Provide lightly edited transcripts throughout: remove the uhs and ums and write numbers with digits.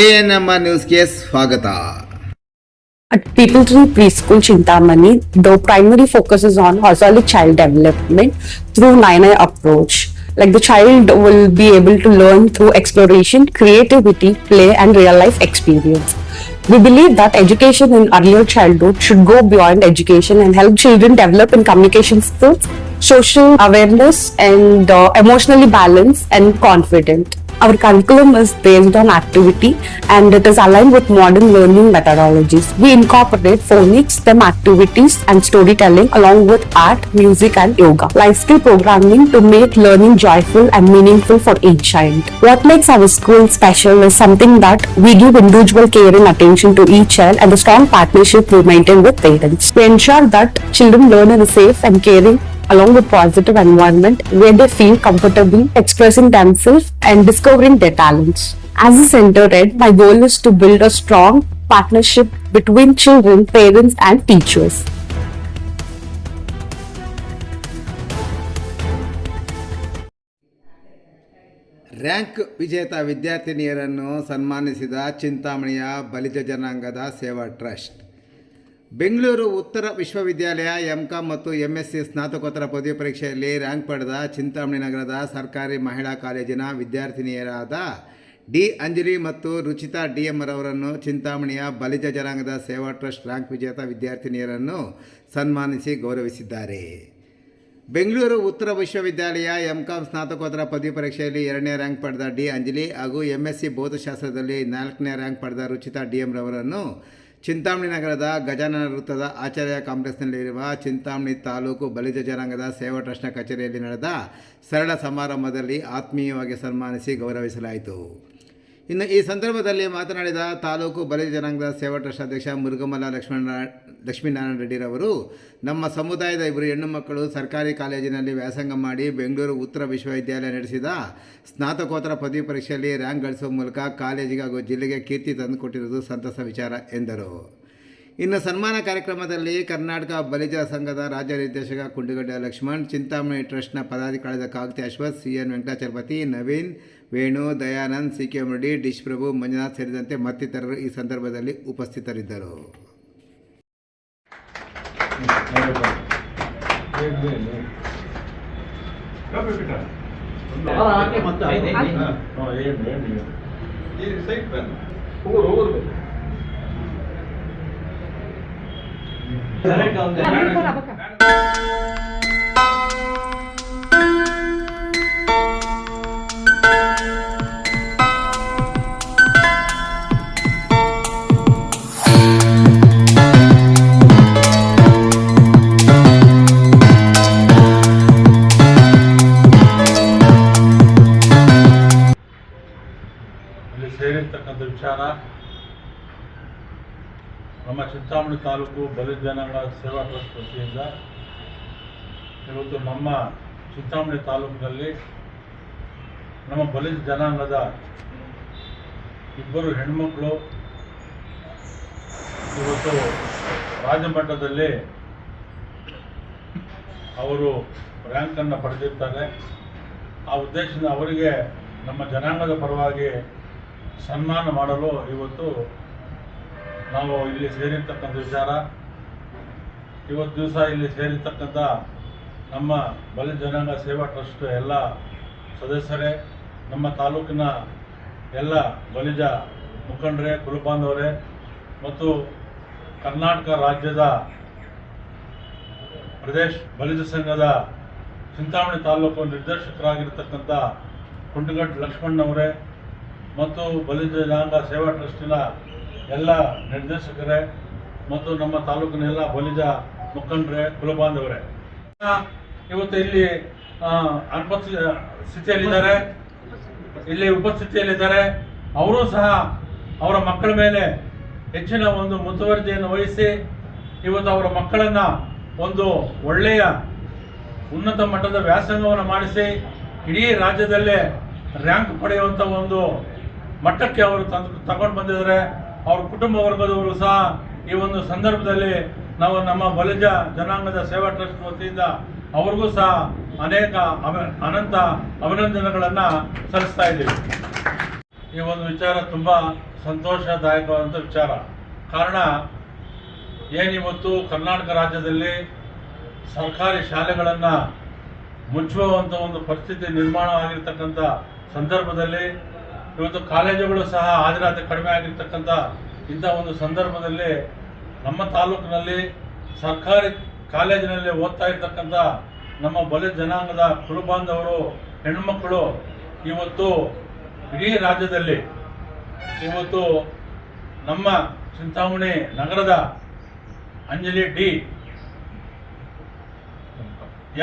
ANMR ನ್ಯೂಸ್ಗೆ ಸ್ವಾಗತ. At People Tree Preschool Chintamani, the primary focus is on holistic child development through 9I approach. Like the child will be able to learn through exploration, creativity, play and real life experience. We believe that education in earlier childhood should go beyond education and help children develop in communication skills, social awareness and emotionally balanced and confident. Our curriculum is based on activity and it is aligned with modern learning methodologies. We incorporate phonics, STEM activities and storytelling along with art, music and yoga. Life skill programming to make learning joyful and meaningful for each child. What makes our school special is something that we give individual care and attention to each child and the strong partnership we maintain with parents. We ensure that children learn in a safe and caring along with positive environment where they feel comfortable expressing themselves and discovering their talents. As a center head, my goal is to build a strong partnership between children, parents and teachers. Rank ವಿಜೇತ ವಿದ್ಯಾರ್ಥಿನಿಯರನ್ನು ಸನ್ಮಾನಿಸಿದ ಚಿಂತಾಮಣಿಯ ಬಲಿಜ ಜನಾಂಗದ ಸೇವಾ trust. Bengaluru ಉತ್ತರ ವಿಶ್ವವಿದ್ಯಾಲಯ MCom ಮತ್ತು MSc ಸ್ನಾತಕೋತ್ತರ ಪದವಿ ಪರೀಕ್ಷೆಯಲ್ಲಿ rank ಪಡೆದ ಚಿಂತಾಮಣಿ ನಗರದ ಸರ್ಕಾರಿ ಮಹಿಳಾ ಕಾಲೇಜಿನ ವಿದ್ಯಾರ್ಥಿನಿಯರಾದ ಡಿ ಅಂಜಲಿ ಮತ್ತು ರುಚಿತಾ DM ರವರನ್ನು ಚಿಂತಾಮಣಿಯ ಬಲಿಜ ಜನಾಂಗದ ಸೇವಾ ಟ್ರಸ್ಟ್ ರ್ಯಾಂಕ್ ವಿಜೇತ ವಿದ್ಯಾರ್ಥಿನಿಯರನ್ನು ಸನ್ಮಾನಿಸಿ ಗೌರವಿಸಿದ್ದಾರೆ. ಬೆಂಗಳೂರು ಉತ್ತರ ವಿಶ್ವವಿದ್ಯಾಲಯ MCom ಸ್ನಾತಕೋತ್ತರ ಪದವಿ ಪರೀಕ್ಷೆಯಲ್ಲಿ 2ನೇ ರ್ಯಾಂಕ್ ಪಡೆದ ಡಿ ಅಂಜಲಿ ಹಾಗೂ MSc ಭೌತಶಾಸ್ತ್ರದಲ್ಲಿ 4ನೇ ರ್ಯಾಂಕ್ ಪಡೆದ ರುಚಿತಾ DM ರವರನ್ನು ಚಿಂತಾಮಣಿ ನಗರದ ಗಜಾನನ ವೃತ್ತದ ಆಚಾರ್ಯ ಕಾಂಪ್ಲೆಕ್ಸ್ನಲ್ಲಿರುವ ಚಿಂತಾಮಣಿ ತಾಲೂಕು ಬಲಿಜ ಜನಾಂಗದ ಸೇವಾ ಟ್ರಸ್ಟ್ನ ಕಚೇರಿಯಲ್ಲಿ ನಡೆದ ಸರಳ ಸಮಾರಂಭದಲ್ಲಿ ಆತ್ಮೀಯವಾಗಿ ಸನ್ಮಾನಿಸಿ ಗೌರವಿಸಲಾಯಿತು. ಇನ್ನು ಈ ಸಂದರ್ಭದಲ್ಲಿ ಮಾತನಾಡಿದ ತಾಲೂಕು ಬಲಿಜ ಜನಾಂಗದ ಸೇವಾ ಟ್ರಸ್ಟ್ ಅಧ್ಯಕ್ಷ ಮುರುಗಮಲ್ಲ ಲಕ್ಷ್ಮೀನಾರಾಯಣ ರೆಡ್ಡಿರವರು, ನಮ್ಮ ಸಮುದಾಯದ 2 ಹೆಣ್ಣು ಮಕ್ಕಳು ಸರ್ಕಾರಿ ಕಾಲೇಜಿನಲ್ಲಿ ವ್ಯಾಸಂಗ ಮಾಡಿ ಬೆಂಗಳೂರು ಉತ್ತರ ವಿಶ್ವವಿದ್ಯಾಲಯ ನಡೆಸಿದ ಸ್ನಾತಕೋತ್ತರ ಪದವಿ ಪರೀಕ್ಷೆಯಲ್ಲಿ ರ್ಯಾಂಕ್ ಗಳಿಸುವ ಮೂಲಕ ಕಾಲೇಜಿಗೆ ಹಾಗೂ ಜಿಲ್ಲೆಗೆ ಕೀರ್ತಿ ತಂದುಕೊಟ್ಟಿರುವುದು ಸಂತಸ ವಿಚಾರ ಎಂದರು. ಇನ್ನು ಸನ್ಮಾನ ಕಾರ್ಯಕ್ರಮದಲ್ಲಿ ಕರ್ನಾಟಕ ಬಲಿಜ ಸಂಘದ ರಾಜ್ಯ ನಿರ್ದೇಶಕ ಕುಂಡಿಗಡ್ಡ ಲಕ್ಷ್ಮಣ್, ಚಿಂತಾಮಣಿ ಟ್ರಸ್ಟ್ನ ಪದಾಧಿಕಾರಿಗಳಾದ Kagati Ashwath, CN Venkatachalapathi, Naveen, Venu, Dayanand, CK ಮುರಡಿ, dish ಪ್ರಭು, ಮಂಜುನಾಥ್ ಸೇರಿದಂತೆ ಮತ್ತಿತರರು ಈ ಸಂದರ್ಭದಲ್ಲಿ ಉಪಸ್ಥಿತರಿದ್ದರು. ಸೇರಿರ್ತಕ್ಕಂಥ ವಿಚಾರ, ನಮ್ಮ ಚಿಂತಾಮಣಿ ತಾಲೂಕು ಬಲಿಜ ಜನಾಂಗ ಸೇವಾ ಟ್ರಸ್ಟ್ ವತಿಯಿಂದ ಇವತ್ತು ನಮ್ಮ ಚಿಂತಾಮಣಿ ತಾಲೂಕಿನಲ್ಲಿ ನಮ್ಮ ಬಲಿಜ ಜನಾಂಗದ 2 ಹೆಣ್ಮಕ್ಳು ಇವತ್ತು ರಾಜ್ಯಮಟ್ಟದಲ್ಲಿ ಅವರು ರ್ಯಾಂಕನ್ನು ಪಡೆದಿರ್ತಾರೆ. ಆ ಉದ್ದೇಶದಿಂದ ಅವರಿಗೆ ನಮ್ಮ ಜನಾಂಗದ ಪರವಾಗಿ ಸನ್ಮಾನ ಮಾಡಲು ಇವತ್ತು ನಾವು ಇಲ್ಲಿ ಸೇರಿರ್ತಕ್ಕಂಥ ವಿಚಾರ. ಇವತ್ತು ದಿವಸ ಇಲ್ಲಿ ಸೇರಿರ್ತಕ್ಕಂಥ ನಮ್ಮ ಬಲಿಜ ಜನಾಂಗ ಸೇವಾ ಟ್ರಸ್ಟ್ ಎಲ್ಲ ಸದಸ್ಯರೇ, ನಮ್ಮ ತಾಲೂಕಿನ ಎಲ್ಲ ಬಲಿಜ ಮುಖಂಡರೇ, ಕುಲಬಾಂಧವರೇ ಮತ್ತು ಕರ್ನಾಟಕ ರಾಜ್ಯದ ಪ್ರದೇಶ ಬಲಿಜ ಸಂಘದ ಚಿಂತಾಮಣಿ ತಾಲೂಕು ನಿರ್ದೇಶಕರಾಗಿರ್ತಕ್ಕಂಥ ಕುಂಟಗಡ್ಡ ಲಕ್ಷ್ಮಣ್ಣವರೇ ಮತ್ತು ಬಲಿಜ ಜನಾಂಗ ಸೇವಾ ಟ್ರಸ್ಟಿನ ಎಲ್ಲ ನಿರ್ದೇಶಕರೇ ಮತ್ತು ನಮ್ಮ ತಾಲೂಕಿನ ಎಲ್ಲ ಬಲಿಜ ಮುಖಂಡರೇ, ಕುಲಬಾಂಧವರೇ ಇವತ್ತು ಇಲ್ಲಿ ಉಪಸ್ಥಿತಿಯಲ್ಲಿದ್ದಾರೆ. ಅವರು ಸಹ ಅವರ ಮಕ್ಕಳ ಮೇಲೆ ಹೆಚ್ಚಿನ ಒಂದು ಮುತುವರ್ಜಿಯನ್ನು ವಹಿಸಿ ಇವತ್ತು ಅವರ ಮಕ್ಕಳನ್ನು ಒಂದು ಒಳ್ಳೆಯ ಉನ್ನತ ಮಟ್ಟದ ವ್ಯಾಸಂಗವನ್ನು ಮಾಡಿಸಿ ಇಡೀ ರಾಜ್ಯದಲ್ಲೇ ರ್ಯಾಂಕ್ ಪಡೆಯುವಂಥ ಒಂದು ಮಟ್ಟಕ್ಕೆ ಅವರು ತಗೊಂಡು ಬಂದಿದ್ದಾರೆ. ಅವ್ರ ಕುಟುಂಬ ವರ್ಗದವರು ಸಹ ಈ ಒಂದು ಸಂದರ್ಭದಲ್ಲಿ ನಾವು ನಮ್ಮ ಬಲಿಜ ಜನಾಂಗದ ಸೇವಾ ಟ್ರಸ್ಟ್ ವತಿಯಿಂದ ಅವ್ರಿಗೂ ಸಹ ಅನೇಕ ಅನಂತ ಅಭಿನಂದನೆಗಳನ್ನು ಸಲ್ಲಿಸ್ತಾ ಇದ್ದೀವಿ. ಈ ಒಂದು ವಿಚಾರ ತುಂಬ ಸಂತೋಷದಾಯಕವಾದಂಥ ವಿಚಾರ. ಕಾರಣ ಏನಿವತ್ತು ಕರ್ನಾಟಕ ರಾಜ್ಯದಲ್ಲಿ ಸರ್ಕಾರಿ ಶಾಲೆಗಳನ್ನು ಮುಚ್ಚುವಂಥ ಒಂದು ಪರಿಸ್ಥಿತಿ ನಿರ್ಮಾಣ ಆಗಿರ್ತಕ್ಕಂಥ ಸಂದರ್ಭದಲ್ಲಿ, ಇವತ್ತು ಕಾಲೇಜುಗಳು ಸಹ ಹಾಜರಾತಿ ಕಡಿಮೆ ಆಗಿರ್ತಕ್ಕಂಥ ಇಂಥ ಒಂದು ಸಂದರ್ಭದಲ್ಲಿ ನಮ್ಮ ತಾಲೂಕಿನಲ್ಲಿ ಸರ್ಕಾರಿ ಕಾಲೇಜಿನಲ್ಲಿ ಓದ್ತಾ ಇರ್ತಕ್ಕಂಥ ನಮ್ಮ ಬಲಿತ ಜನಾಂಗದ ಕುಲಬಾಂಧವರು ಹೆಣ್ಣುಮಕ್ಕಳು ಇವತ್ತು ಇಡೀ ರಾಜ್ಯದಲ್ಲಿ ಇವತ್ತು ನಮ್ಮ ಚಿಂತಾಮಣಿ ನಗರದ ಅಂಜಲಿ ಡಿ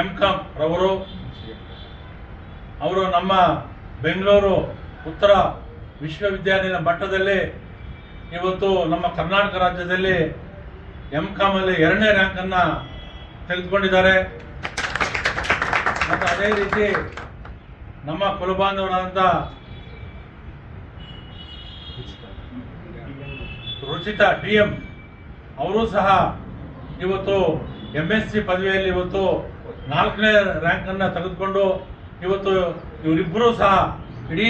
ಎಂ.ಕಾಂ ಅವರು ನಮ್ಮ ಬೆಂಗಳೂರು ಉತ್ತರ ವಿಶ್ವವಿದ್ಯಾಲಯದ ಮಟ್ಟದಲ್ಲಿ ಇವತ್ತು ನಮ್ಮ ಕರ್ನಾಟಕ ರಾಜ್ಯದಲ್ಲಿ ಎಂ.ಕಾಂ ಅಲ್ಲಿ 2ನೇ ರ್ಯಾಂಕನ್ನು ತೆಗೆದುಕೊಂಡಿದ್ದಾರೆ. ಮತ್ತು ಅದೇ ರೀತಿ ನಮ್ಮ ಕುಲಬಾಂಧವರಾದಂಥ ರುಚಿತಾ DM ಅವರು ಸಹ ಇವತ್ತು MSc ಪದವಿಯಲ್ಲಿ ಇವತ್ತು 4ನೇ ರ್ಯಾಂಕನ್ನು ತೆಗೆದುಕೊಂಡು ಇವತ್ತು ಇವರಿಬ್ಬರೂ ಸಹ ಇಡೀ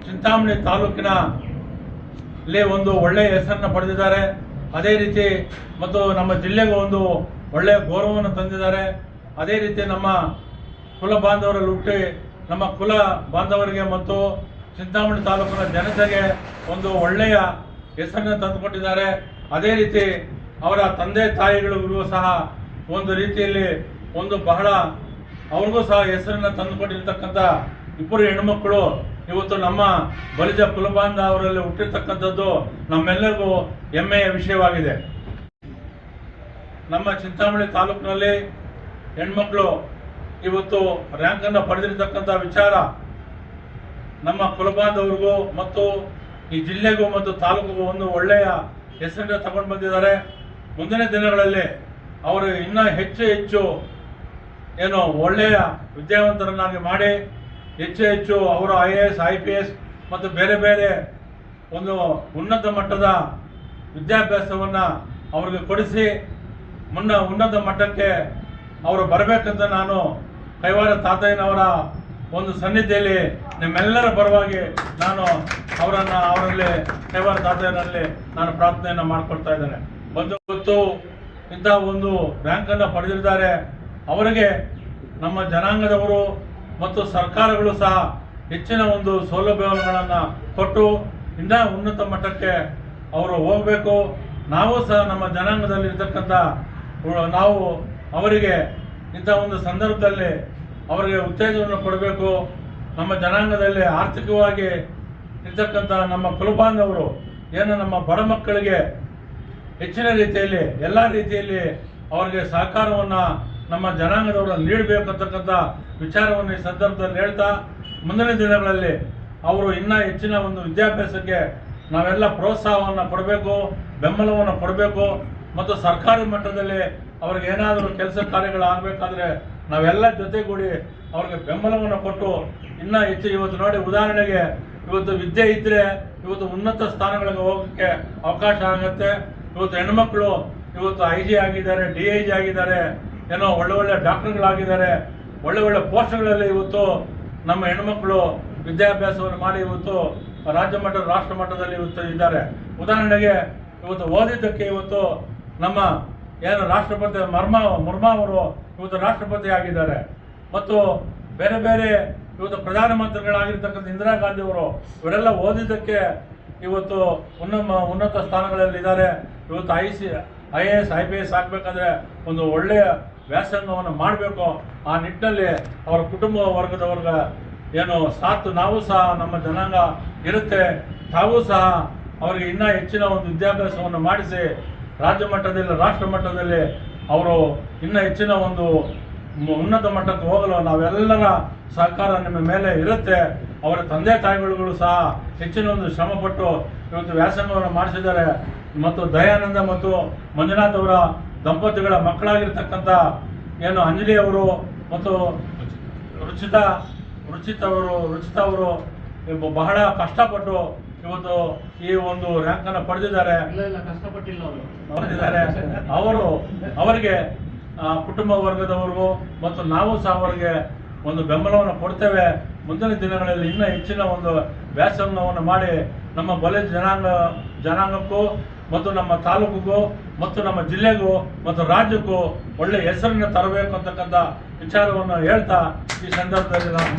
ಚಿಂತಾಮಣಿ ತಾಲೂಕಿನ ಒಂದು ಒಳ್ಳೆಯ ಹೆಸರನ್ನು ಪಡೆದಿದ್ದಾರೆ. ಅದೇ ರೀತಿ ಮತ್ತು ನಮ್ಮ ಜಿಲ್ಲೆಗೂ ಒಂದು ಒಳ್ಳೆಯ ಗೌರವವನ್ನು ತಂದಿದ್ದಾರೆ. ಅದೇ ರೀತಿ ನಮ್ಮ ಕುಲ ಬಾಂಧವರಲ್ಲಿ ಹುಟ್ಟಿ ನಮ್ಮ ಕುಲ ಬಾಂಧವರಿಗೆ ಮತ್ತು ಚಿಂತಾಮಣಿ ತಾಲೂಕಿನ ಜನತೆಗೆ ಒಂದು ಒಳ್ಳೆಯ ಹೆಸರನ್ನು ತಂದುಕೊಟ್ಟಿದ್ದಾರೆ. ಅದೇ ರೀತಿ ಅವರ ತಂದೆ ತಾಯಿಗಳಿಗೂ ಸಹ ಒಂದು ರೀತಿಯಲ್ಲಿ ಒಂದು ಬಹಳ ಅವ್ರಿಗೂ ಸಹ ಹೆಸರನ್ನು ತಂದುಕೊಟ್ಟಿರ್ತಕ್ಕಂಥ ಇಬ್ಬರು ಹೆಣ್ಮಕ್ಕಳು ಇವತ್ತು ನಮ್ಮ ಬಲಿಜ ಕುಲಬಾಂಧವರಲ್ಲಿ ಹುಟ್ಟಿರ್ತಕ್ಕಂಥದ್ದು ನಮ್ಮೆಲ್ಲರಿಗೂ ಹೆಮ್ಮೆಯ ವಿಷಯವಾಗಿದೆ. ನಮ್ಮ ಚಿಂತಾಮಣಿ ತಾಲೂಕಿನಲ್ಲಿ ಹೆಣ್ಮಕ್ಳು ಇವತ್ತು ರ್ಯಾಂಕನ್ನು ಪಡೆದಿರತಕ್ಕಂಥ ವಿಚಾರ ನಮ್ಮ ಕುಲಬಾಂಧವರಿಗೂ ಮತ್ತು ಈ ಜಿಲ್ಲೆಗೂ ಮತ್ತು ತಾಲೂಕಿಗೂ ಒಂದು ಒಳ್ಳೆಯ ಹೆಸರನ್ನು ತಗೊಂಡು ಬಂದಿದ್ದಾರೆ. ಮುಂದಿನ ದಿನಗಳಲ್ಲಿ ಅವರು ಇನ್ನೂ ಹೆಚ್ಚು ಏನು ಒಳ್ಳೆಯ ವಿದ್ಯಾವಂತರನ್ನಾಗಿ ಮಾಡಿ ಹೆಚ್ಚು ಅವರು IAS IPS ಮತ್ತು ಬೇರೆ ಬೇರೆ ಒಂದು ಉನ್ನತ ಮಟ್ಟದ ವಿದ್ಯಾಭ್ಯಾಸವನ್ನು ಅವ್ರಿಗೆ ಕೊಡಿಸಿ ಉನ್ನತ ಮಟ್ಟಕ್ಕೆ ಅವರು ಬರಬೇಕಂತ ನಾನು ಕೈವಾರ ತಾತಯ್ಯನವರ ಒಂದು ಸನ್ನಿಧಿಯಲ್ಲಿ ನಿಮ್ಮೆಲ್ಲರ ಪರವಾಗಿ ನಾನು ಅವರಲ್ಲಿ ಕೈವಾರ ತಾತಯ್ಯನಲ್ಲಿ ನಾನು ಪ್ರಾರ್ಥನೆಯನ್ನು ಮಾಡಿಕೊಳ್ತಾ ಇದ್ದೇನೆ. ಬಂದು ಇಂಥ ಒಂದು ರ್ಯಾಂಕನ್ನು ಪಡೆದಿದ್ದಾರೆ. ಅವರಿಗೆ ನಮ್ಮ ಜನಾಂಗದವರು ಮತ್ತು ಸರ್ಕಾರಗಳು ಸಹ ಹೆಚ್ಚಿನ ಒಂದು ಸೌಲಭ್ಯಗಳನ್ನು ಕೊಟ್ಟು ಇನ್ನೂ ಉನ್ನತ ಮಟ್ಟಕ್ಕೆ ಅವರು ಹೋಗಬೇಕು. ನಾವು ಸಹ ನಮ್ಮ ಜನಾಂಗದಲ್ಲಿ ಇರ್ತಕ್ಕಂಥ ನಾವು ಅವರಿಗೆ ಇಂಥ ಒಂದು ಸಂದರ್ಭದಲ್ಲಿ ಅವರಿಗೆ ಉತ್ತೇಜನವನ್ನು ಕೊಡಬೇಕು. ನಮ್ಮ ಜನಾಂಗದಲ್ಲಿ ಆರ್ಥಿಕವಾಗಿ ಇರ್ತಕ್ಕಂಥ ನಮ್ಮ ಕುಲಬಾಂಧವರು ಏನು ನಮ್ಮ ಬಡ ಮಕ್ಕಳಿಗೆ ಹೆಚ್ಚಿನ ರೀತಿಯಲ್ಲಿ ಎಲ್ಲ ರೀತಿಯಲ್ಲಿ ಅವರಿಗೆ ಸಹಕಾರವನ್ನು ನಮ್ಮ ಜನಾಂಗದವರು ನೀಡಬೇಕಂತಕ್ಕಂಥ ವಿಚಾರವನ್ನು ಈ ಸಂದರ್ಭದಲ್ಲಿ ಹೇಳ್ತಾ, ಮುಂದಿನ ದಿನಗಳಲ್ಲಿ ಅವರು ಇನ್ನೂ ಹೆಚ್ಚಿನ ಒಂದು ವಿದ್ಯಾಭ್ಯಾಸಕ್ಕೆ ನಾವೆಲ್ಲ ಪ್ರೋತ್ಸಾಹವನ್ನು ಕೊಡಬೇಕು, ಬೆಂಬಲವನ್ನು ಕೊಡಬೇಕು. ಮತ್ತು ಸರ್ಕಾರಿ ಮಟ್ಟದಲ್ಲಿ ಅವ್ರಿಗೆ ಏನಾದರೂ ಕೆಲಸ ಕಾರ್ಯಗಳಾಗಬೇಕಾದ್ರೆ ನಾವೆಲ್ಲ ಜೊತೆಗೂಡಿ ಅವ್ರಿಗೆ ಬೆಂಬಲವನ್ನು ಕೊಟ್ಟು ಇನ್ನೂ ಹೆಚ್ಚು ಇವತ್ತು ನೋಡಿ ಉದಾಹರಣೆಗೆ ಇವತ್ತು ವಿದ್ಯೆ ಇದ್ದರೆ ಇವತ್ತು ಉನ್ನತ ಸ್ಥಾನಗಳಿಗೆ ಹೋಗೋಕ್ಕೆ ಅವಕಾಶ ಆಗುತ್ತೆ. ಇವತ್ತು ಹೆಣ್ಮಕ್ಳು ಇವತ್ತು IG ಆಗಿದ್ದಾರೆ, DIG ಆಗಿದ್ದಾರೆ, ಏನೋ ಒಳ್ಳೆ ಡಾಕ್ಟರ್ಗಳಾಗಿದ್ದಾರೆ, ಒಳ್ಳೆ ಪೋಸ್ಟ್ಗಳಲ್ಲಿ ಇವತ್ತು ನಮ್ಮ ಹೆಣ್ಮಕ್ಳು ವಿದ್ಯಾಭ್ಯಾಸವನ್ನು ಮಾಡಿ ಇವತ್ತು ರಾಜ್ಯ ಮಟ್ಟ ರಾಷ್ಟ್ರ ಮಟ್ಟದಲ್ಲಿ ಇವತ್ತು ಇದ್ದಾರೆ. ಉದಾಹರಣೆಗೆ ಇವತ್ತು ಓದಿದ್ದಕ್ಕೆ ಇವತ್ತು ನಮ್ಮ ಏನು ರಾಷ್ಟ್ರಪತಿ ಮುರ್ಮಾ ಅವರು ಇವತ್ತು ರಾಷ್ಟ್ರಪತಿ ಆಗಿದ್ದಾರೆ. ಮತ್ತು ಬೇರೆ ಬೇರೆ ಇವತ್ತು ಪ್ರಧಾನಮಂತ್ರಿಗಳಾಗಿರ್ತಕ್ಕಂಥ ಇಂದಿರಾ ಗಾಂಧಿ ಅವರು ಇವರೆಲ್ಲ ಓದಿದ್ದಕ್ಕೆ ಇವತ್ತು ಉನ್ನತ ಸ್ಥಾನಗಳಲ್ಲಿ ಇದ್ದಾರೆ. ಇವತ್ತು IAS IPS ಆಗಬೇಕಾದ್ರೆ ಒಂದು ಒಳ್ಳೆಯ ವ್ಯಾಸಂಗವನ್ನು ಮಾಡಬೇಕು. ಆ ನಿಟ್ಟಿನಲ್ಲಿ ಅವರ ಕುಟುಂಬ ವರ್ಗದವ್ರಿಗ ಏನು ಸಾಥ್ ನಾವು ಸಹ ನಮ್ಮ ಜನಾಂಗ ಇರುತ್ತೆ. ತಾವೂ ಸಹ ಅವರಿಗೆ ಇನ್ನೂ ಹೆಚ್ಚಿನ ಒಂದು ವಿದ್ಯಾಭ್ಯಾಸವನ್ನು ಮಾಡಿಸಿ ರಾಜ್ಯ ಮಟ್ಟದಲ್ಲಿ ರಾಷ್ಟ್ರ ಮಟ್ಟದಲ್ಲಿ ಅವರು ಇನ್ನೂ ಹೆಚ್ಚಿನ ಒಂದು ಉನ್ನತ ಮಟ್ಟಕ್ಕೆ ಹೋಗಲು ನಾವೆಲ್ಲರ ಸಹಕಾರ ನಿಮ್ಮ ಮೇಲೆ ಇರುತ್ತೆ. ಅವರ ತಂದೆ ತಾಯಿಗಳು ಸಹ ಹೆಚ್ಚಿನ ಒಂದು ಶ್ರಮಪಟ್ಟು ಇವತ್ತು ವ್ಯಾಸಂಗವನ್ನು ಮಾಡಿಸಿದ್ದಾರೆ. ಮತ್ತು ದಯಾನಂದ ಮತ್ತು ಮಂಜುನಾಥ್ ಅವರ ದಂಪತಿಗಳ ಮಕ್ಕಳಾಗಿರ್ತಕ್ಕಂಥ ಏನು ಅಂಜಲಿ ಅವರು ಮತ್ತು ರುಚಿತಾ ಅವರು ಬಹಳ ಕಷ್ಟಪಟ್ಟು ಇವತ್ತು ಈ ಒಂದು ರ್ಯಾಂಕನ್ನು ಪಡೆದಿದ್ದಾರೆ. ಅವರಿಗೆ ಕುಟುಂಬ ವರ್ಗದವರಿಗೂ ಮತ್ತು ನಾವು ಸಹ ಅವರಿಗೆ ಒಂದು ಬೆಂಬಲವನ್ನು ಕೊಡ್ತೇವೆ. ಮುಂದಿನ ದಿನಗಳಲ್ಲಿ ಇನ್ನೂ ಹೆಚ್ಚಿನ ಒಂದು ವ್ಯಾಸಂಗವನ್ನು ಮಾಡಿ ನಮ್ಮ ಬಲಿಜ ಜನಾಂಗಕ್ಕೂ ಮತ್ತು ನಮ್ಮ ತಾಲೂಕಿಗೂ ಮತ್ತು ನಮ್ಮ ಜಿಲ್ಲೆಗೂ ಮತ್ತು ರಾಜ್ಯಕ್ಕೂ ಒಳ್ಳೆ ಹೆಸರನ್ನು ತರಬೇಕು ಅಂತಕ್ಕಂಥ ವಿಚಾರವನ್ನು ಹೇಳ್ತಾ ಈ ಸಂದರ್ಭದಲ್ಲಿ ನಾವು